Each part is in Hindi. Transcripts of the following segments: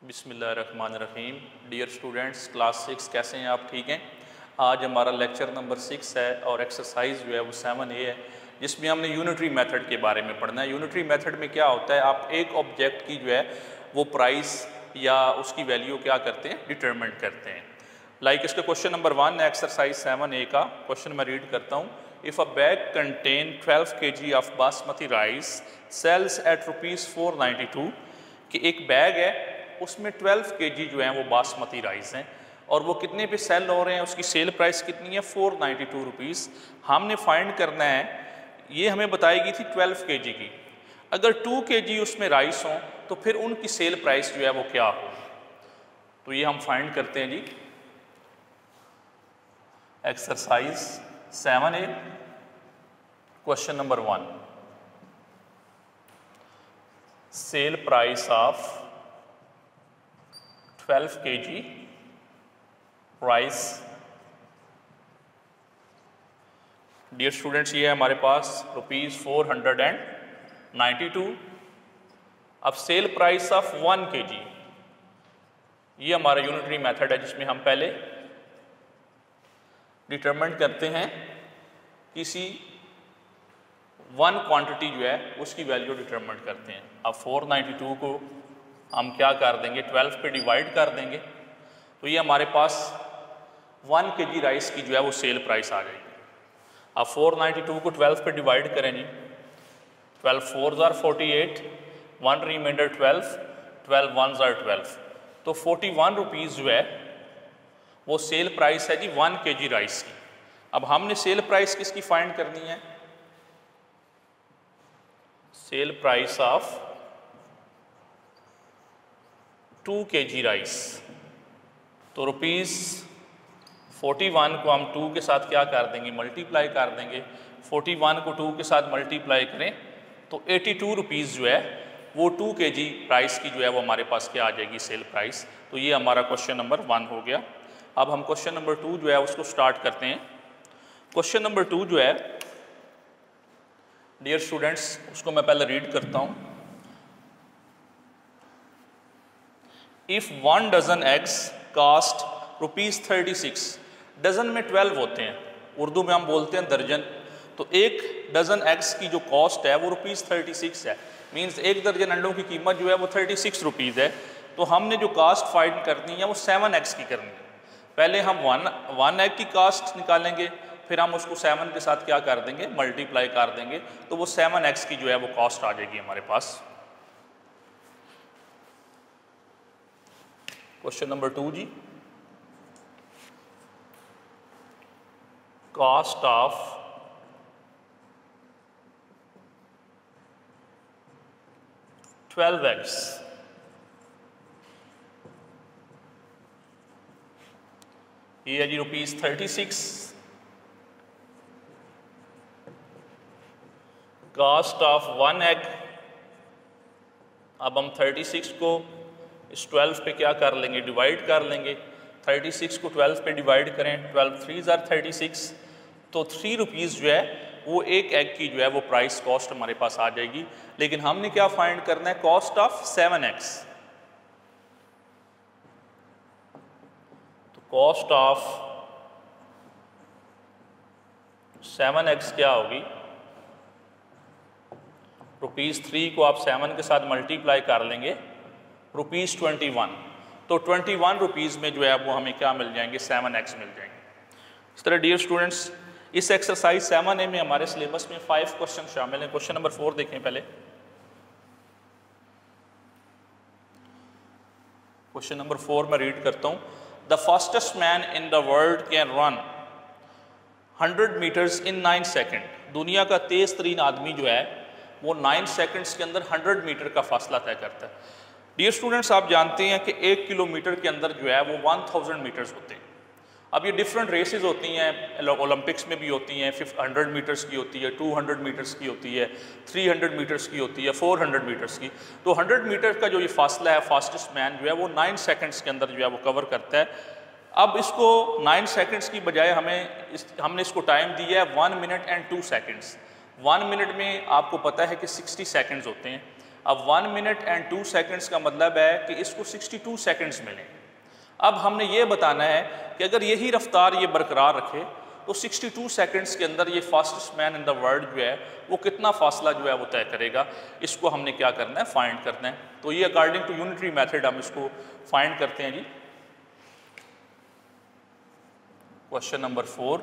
बिस्मिल्लाहिर्रहमानिर्रहीम। डियर स्टूडेंट्स, क्लास 6 कैसे हैं आप? ठीक हैं। आज हमारा लेक्चर नंबर 6 है और एक्सरसाइज जो है वो 7A है, जिसमें हमने यूनिटरी मेथड के बारे में पढ़ना है। यूनिटरी मेथड में क्या होता है, आप एक ऑब्जेक्ट की जो है वो प्राइस या उसकी वैल्यू क्या करते हैं, डिटरमिन करते हैं। लाइक इसका क्वेश्चन नंबर 1 है एक्सरसाइज 7A का। क्वेश्चन मैं रीड करता हूँ। If a bag contain 12 kg of basmati rice sells at ₹492, कि एक बैग है उसमें 12 kg जो है वो बासमती राइस हैं और वो कितने पे सेल हो रहे हैं, उसकी सेल प्राइस कितनी है, ₹492। हमने फाइंड करना है, ये हमें बताई गई थी 12 kg की। अगर 2 kg उसमें राइस हो तो फिर उनकी सेल प्राइस जो है वो क्या हो। तो ये हम फाइंड करते हैं जी। Exercise 7A question number 1, sell price of 12 kg rice. Dear students, ये है हमारे पास ₹492। अब सेल प्राइस ऑफ 1 kg, ये हमारा यूनिटरी मेथड है जिसमें हम पहले डिटरमिन करते हैं किसी वन क्वांटिटी जो है उसकी वैल्यू डिटरमिन करते हैं। अब 492 को हम क्या कर देंगे, 12 पे डिवाइड कर देंगे, तो ये हमारे पास 1 kg राइस की जो है वो सेल प्राइस आ जाएगी। अब 492 को 12 पे डिवाइड करें जी, 12 4s are 48, 1 reminder 12, 12 1s are 12, तो 41 रुपीज़ जो है वो सेल प्राइस है जी 1 kg राइस की। अब हमने सेल प्राइस किसकी फाइंड करनी है, cell price of 2 kg rice. तो ₹41 को हम 2 के साथ क्या कर देंगे, मल्टीप्लाई कर देंगे। 41 को 2 के साथ मल्टीप्लाई करें तो 82 रुपीज़ जो है वो 2 kg प्राइस की जो है वो हमारे पास क्या आ जाएगी, सेल प्राइस। तो ये हमारा क्वेश्चन नंबर 1 हो गया। अब हम क्वेश्चन नंबर 2 जो है उसको स्टार्ट करते हैं। क्वेश्चन नंबर 2 जो है डियर स्टूडेंट्स, उसको मैं पहले रीड करता हूँ। If 1 dozen eggs cost ₹36, dozen में 12 होते हैं, उर्दू में हम बोलते हैं दर्जन। तो एक डजन एग्स की जो कॉस्ट है वो ₹36 है। मींस एक दर्जन अंडों की कीमत जो है वो 36 रुपीज़ है। तो हमने जो कास्ट फाइंड करनी है वो 7 एग्स की करनी है। पहले हम वन एग की कास्ट निकालेंगे, फिर हम उसको 7 के साथ क्या कर देंगे, मल्टीप्लाई कर देंगे, तो वो 7 एग्स की जो है वो कॉस्ट आ जाएगी हमारे पास। क्वेश्चन नंबर 2 जी, कॉस्ट ऑफ 12 एग्स। ये है जी ₹36। कास्ट ऑफ 1 एग, अब हम 36 को इस 12 पे क्या कर लेंगे, डिवाइड कर लेंगे। 36 को 12 पे डिवाइड करें, 12 3s are 36, तो 3 रुपीज़ जो है वो एक एग की जो है वो प्राइस कॉस्ट हमारे पास आ जाएगी। लेकिन हमने क्या फाइंड करना है, कॉस्ट ऑफ 7 एग्स। तो कॉस्ट ऑफ 7 एग्स क्या होगी, ₹3 को आप 7 के साथ मल्टीप्लाई कर लेंगे, ₹21। तो 21 रुपीज़ में जो है वो हमें क्या मिल जाएंगे, 7 एग्स मिल जाएंगे। इस तरह डियर स्टूडेंट्स, इस एक्सरसाइज 7A में हमारे सिलेबस में 5 क्वेश्चन शामिल हैं। क्वेश्चन नंबर 4 देखें पहले। क्वेश्चन नंबर 4 मैं रीड करता हूँ। The fastest man in the world can run 100 metres in 9 second. दुनिया का तेज तरीन आदमी जो है वो 9 सेकेंड्स के अंदर 100 मीटर का फासला तय करता है। डियर स्टूडेंट्स, आप जानते हैं कि 1 किलोमीटर के अंदर जो है वो 1000 मीटर्स होते हैं। अब ये डिफरेंट रेसेस होती हैं, ओलंपिक्स में भी होती हैं, 100 मीटर्स की होती है, 200 मीटर्स की होती है, 300 मीटर्स की होती है, 400 मीटर्स की। तो 100 मीटर का जो ये फासला है, फास्टेस्ट मैन जो है वो 9 सेकेंड्स के अंदर जो है वो कवर करता है। अब इसको 9 सेकेंड्स की बजाय हमने इसको टाइम दिया है 1 मिनट एंड 2 सेकेंड्स। 1 मिनट में आपको पता है कि 60 सेकेंड्स होते हैं। अब 1 मिनट एंड 2 सेकंड्स का मतलब है कि इसको 62 सेकंड्स मिले। अब हमने ये बताना है कि अगर यही रफ्तार ये बरकरार रखे तो 62 सेकंड्स के अंदर ये fastest man in the world जो है वो कितना फासला जो है वो तय करेगा। इसको हमने क्या करना है, फाइंड करना है। तो ये अकॉर्डिंग टू यूनिटरी मेथड हम इसको फाइंड करते हैं जी। Question number 4,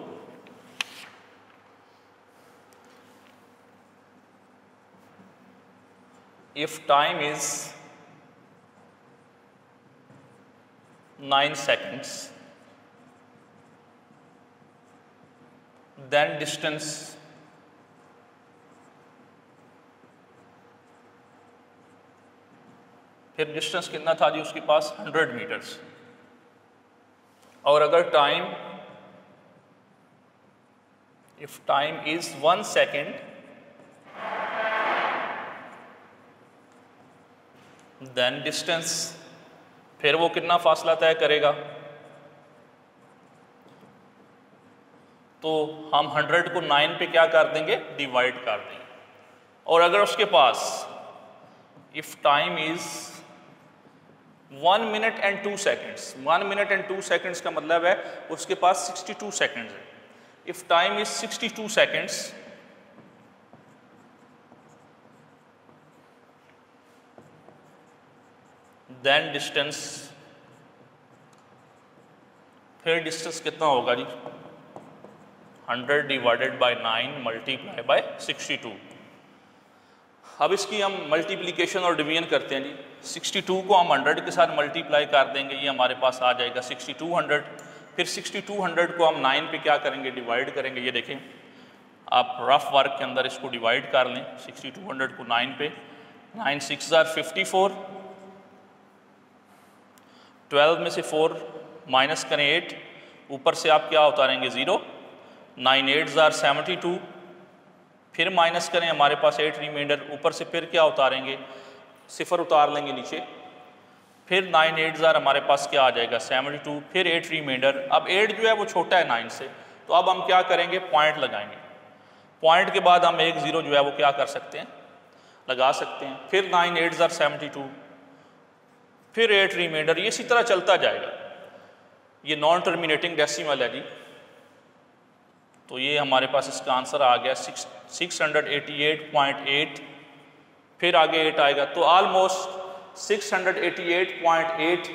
if time is 9 seconds, then distance फिर डिस्टेंस कितना था जी उसके पास 100 मीटर्स। और अगर time, if time is 1 second, then distance फिर वो कितना फासला तय करेगा। तो हम 100 को 9 पे क्या कर देंगे, डिवाइड कर देंगे। और अगर उसके पास if time is 1 minute and 2 seconds, 1 minute and 2 seconds का मतलब है उसके पास 62 सेकेंड्स है। If time is 62 seconds, then distance, फिर डिस्टेंस कितना होगा जी, 100 डिवाइडेड बाय 9 मल्टीप्लाई बाय 62। अब इसकी हम मल्टीप्लिकेशन और डिवीजन करते हैं जी। 62 को हम 100 के साथ मल्टीप्लाई कर देंगे, ये हमारे पास आ जाएगा 6200। फिर 6200 को हम 9 पे क्या करेंगे, डिवाइड करेंगे। ये देखें, आप रफ वर्क के अंदर इसको डिवाइड कर लें। 6200 को 9 पे, 9 6 are 54, 12 में से 4 माइनस करें 8, ऊपर से आप क्या उतारेंगे 0, 9 8 are 72, फिर माइनस करें, हमारे पास 8 रिमाइंडर, ऊपर से फिर क्या उतारेंगे, 0 उतार लेंगे नीचे, फिर 9 8 are हमारे पास क्या आ जाएगा 72, फिर 8 रिमाइंडर। अब 8 जो है वो छोटा है 9 से, तो अब हम क्या करेंगे, पॉइंट लगाएंगे। पॉइंट के बाद हम एक 0 जो है वो क्या कर सकते हैं, लगा सकते हैं। फिर 9 8 are 72, फिर 8 रिमाइंडर, ये इसी तरह चलता जाएगा। ये नॉन टर्मिनेटिंग डेसिमल है जी। तो ये हमारे पास इसका आंसर आ गया 688.8, फिर आगे 8 आएगा। तो ऑलमोस्ट 688.8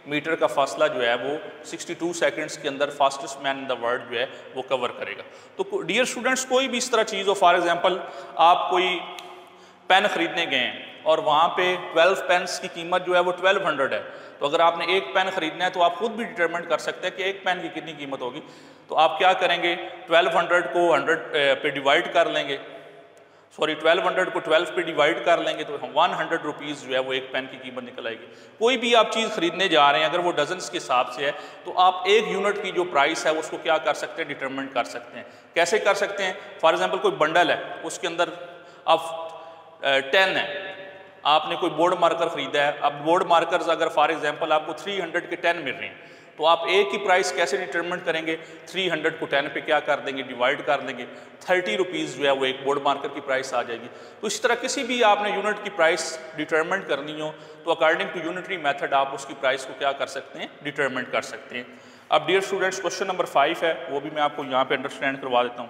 मीटर का फासला जो है वो 62 सेकंड्स के अंदर fastest man in the world जो है वो कवर करेगा। तो डियर स्टूडेंट्स, कोई भी इस तरह चीज़ हो, फॉर एग्जांपल आप कोई पेन खरीदने गए हैं और वहाँ पे 12 पेन्स की कीमत जो है वो 1200 है। तो अगर आपने एक पेन खरीदना है तो आप खुद भी डिटरमिन कर सकते हैं कि एक पेन की कितनी कीमत होगी। तो आप क्या करेंगे, 1200 को 100 पे डिवाइड कर लेंगे, सॉरी 1200 को 12 पे डिवाइड कर लेंगे, तो 100 रुपीज़ जो है वो एक पेन की कीमत निकल आएगी। कोई भी आप चीज़ खरीदने जा रहे हैं, अगर वो डजन्स के हिसाब से है तो आप एक यूनिट की जो प्राइस है उसको क्या कर सकते हैं, डिटरमिन कर सकते हैं। कैसे कर सकते हैं, फॉर एग्जाम्पल कोई बंडल है, उसके अंदर अब 10 है, आपने कोई बोर्ड मार्कर खरीदा है। अब बोर्ड मार्कर्स अगर फॉर एग्जांपल आपको 300 के 10 मिल रहे हैं, तो आप एक की प्राइस कैसे डिटरमिन करेंगे, 300 को 10 पे क्या कर देंगे, डिवाइड कर देंगे, 30 रुपीज़ जो है वो एक बोर्ड मार्कर की प्राइस आ जाएगी। तो इस तरह किसी भी आपने यूनिट की प्राइस डिटरमिन करनी हो तो अकॉर्डिंग टू यूनिटरी मेथड आप उसकी प्राइस को क्या कर सकते हैं, डिटरमिन कर सकते हैं। अब डियर स्टूडेंट्स, क्वेश्चन नंबर 5 है, वो भी मैं आपको यहाँ पे अंडरस्टैंड करवा देता हूँ।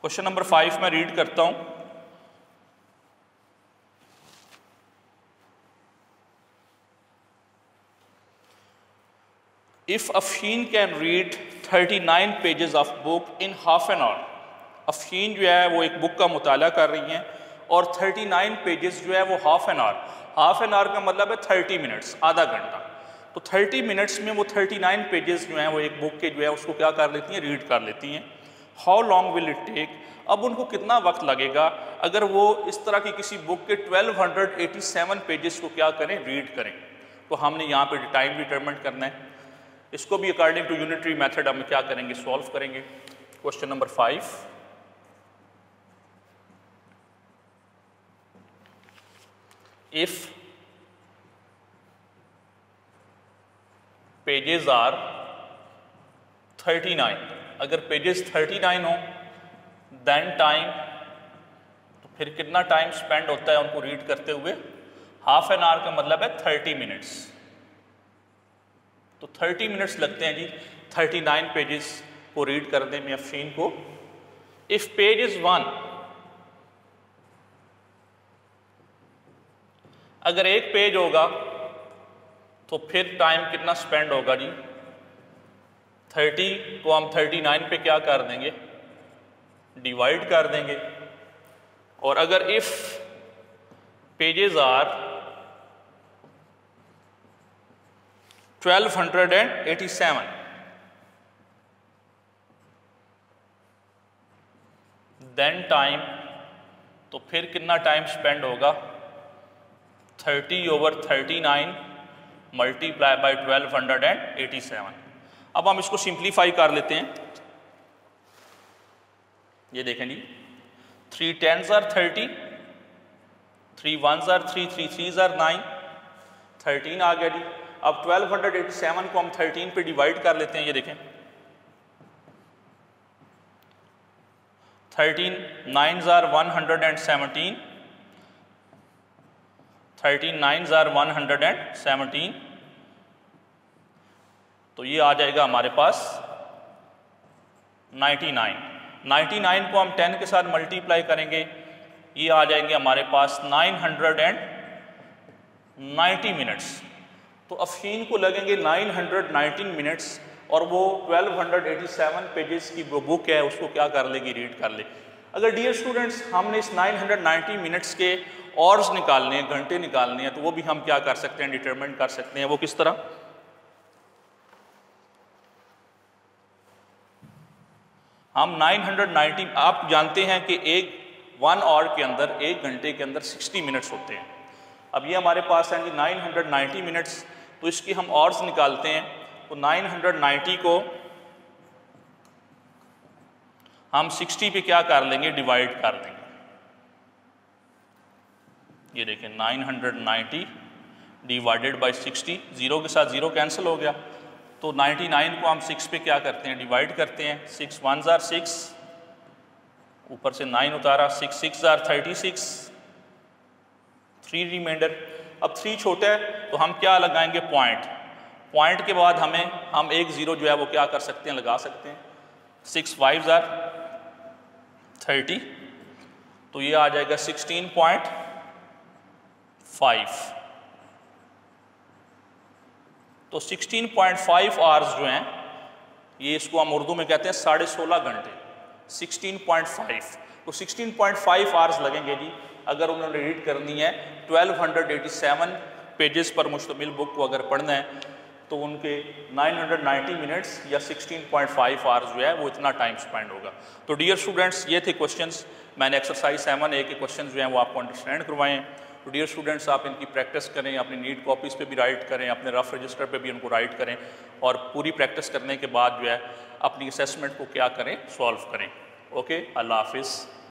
क्वेश्चन नंबर 5 मैं रीड करता हूं। If Afsheen can read 39 pages of book in half an hour. Afsheen जो है वो एक बुक का मुताला कर रही हैं और 39 पेजेस जो है वो हाफ एन आवर का मतलब है 30 मिनट्स, आधा घंटा। तो 30 मिनट्स में वो 39 पेजेस जो हैं वो एक बुक के जो है उसको क्या कर लेती हैं, रीड कर लेती हैं। How long will it take, अब उनको कितना वक्त लगेगा अगर वो इस तरह की किसी बुक के 1287 पेजेस को क्या करें, रीड करें। तो हमने यहाँ पे टाइम डिटरमिन करना है। इसको भी अकॉर्डिंग टू यूनिटरी मेथड हम क्या करेंगे, सॉल्व करेंगे। Question number 5, if pages are 39, अगर पेजेस 39 हो देन टाइम, तो फिर कितना टाइम स्पेंड होता है उनको रीड करते हुए, हाफ एन आवर का मतलब है 30 मिनट्स, तो 30 मिनट्स लगते हैं जी 39 पेजेस को रीड करने में अफशीन को। इफ पेज इज 1, अगर एक पेज होगा तो फिर टाइम कितना स्पेंड होगा जी, 30 को हम 39 पे क्या कर देंगे, डिवाइड कर देंगे। और अगर if pages are 1287, then time, तो फिर कितना टाइम स्पेंड होगा, 30/39 मल्टीप्लाई बाई 1287। अब हम इसको सिंप्लीफाई कर लेते हैं। ये देखें जी, 3 10s are 30, 3 1s are 3, 3 3s are 9, 13 आ गया जी। अब 1287 को हम 13 पे डिवाइड कर लेते हैं। ये देखें 13 9s are 117, 13 9s are 117, तो ये आ जाएगा हमारे पास 99। 99 को हम 10 के साथ मल्टीप्लाई करेंगे, ये आ जाएंगे हमारे पास 990 मिनट्स। तो अफशीन को लगेंगे 919 मिनट्स और वो 1287 पेजेस की वो बुक है उसको क्या कर लेगी, रीड कर ले। अगर डियर स्टूडेंट्स हमने इस 990 मिनट्स के आवर्स निकालने हैं, घंटे निकालने हैं, तो वो भी हम क्या कर सकते हैं, डिटरमिन कर सकते हैं। वो किस तरह, हम 990, आप जानते हैं कि 1 आवर के अंदर, 1 घंटे के अंदर 60 मिनट्स होते हैं। अब ये हमारे पास है जी 990 मिनट्स, तो इसकी हम आवर्स निकालते हैं। तो 990 को हम 60 पे क्या कर लेंगे, डिवाइड कर देंगे। ये देखें 990 डिवाइडेड बाई 60, जीरो के साथ जीरो कैंसिल हो गया, तो 99 को हम 6 पे क्या करते हैं, डिवाइड करते हैं। 6 1s are 6, ऊपर से 9 उतारा, 6 6s are 36, 3 रिमाइंडर। अब 3 छोटा है तो हम क्या लगाएंगे, पॉइंट। पॉइंट के बाद हम एक ज़ीरो जो है वो क्या कर सकते हैं, लगा सकते हैं। 6 5s are 30, तो ये आ जाएगा 16.5। तो 16.5 आवर्स जो हैं, ये इसको हम उर्दू में कहते हैं 16.5 घंटे, 16.5। तो 16.5 आवर्स लगेंगे जी अगर उन्होंने रीड करनी है 1287 पेजेस पर मुश्तमिल बुक को अगर पढ़ना है, तो उनके 990 मिनट्स या 16.5 आवर्स जो है वो इतना टाइम स्पेंड होगा। तो डियर स्टूडेंट्स, ये थे क्वेश्चंस। मैंने एक्सरसाइज 7A के क्वेश्चंस जो हैं वो आपको अंडरस्टैंड करवाए हैं। तो डियर स्टूडेंट्स, आप इनकी प्रैक्टिस करें, अपनी नीट कॉपीज़ पे भी राइट करें, अपने रफ रजिस्टर पे भी उनको राइट करें, और पूरी प्रैक्टिस करने के बाद जो है अपनी असेसमेंट को क्या करें, सॉल्व करें। ओके, अल्लाह हाफिज़।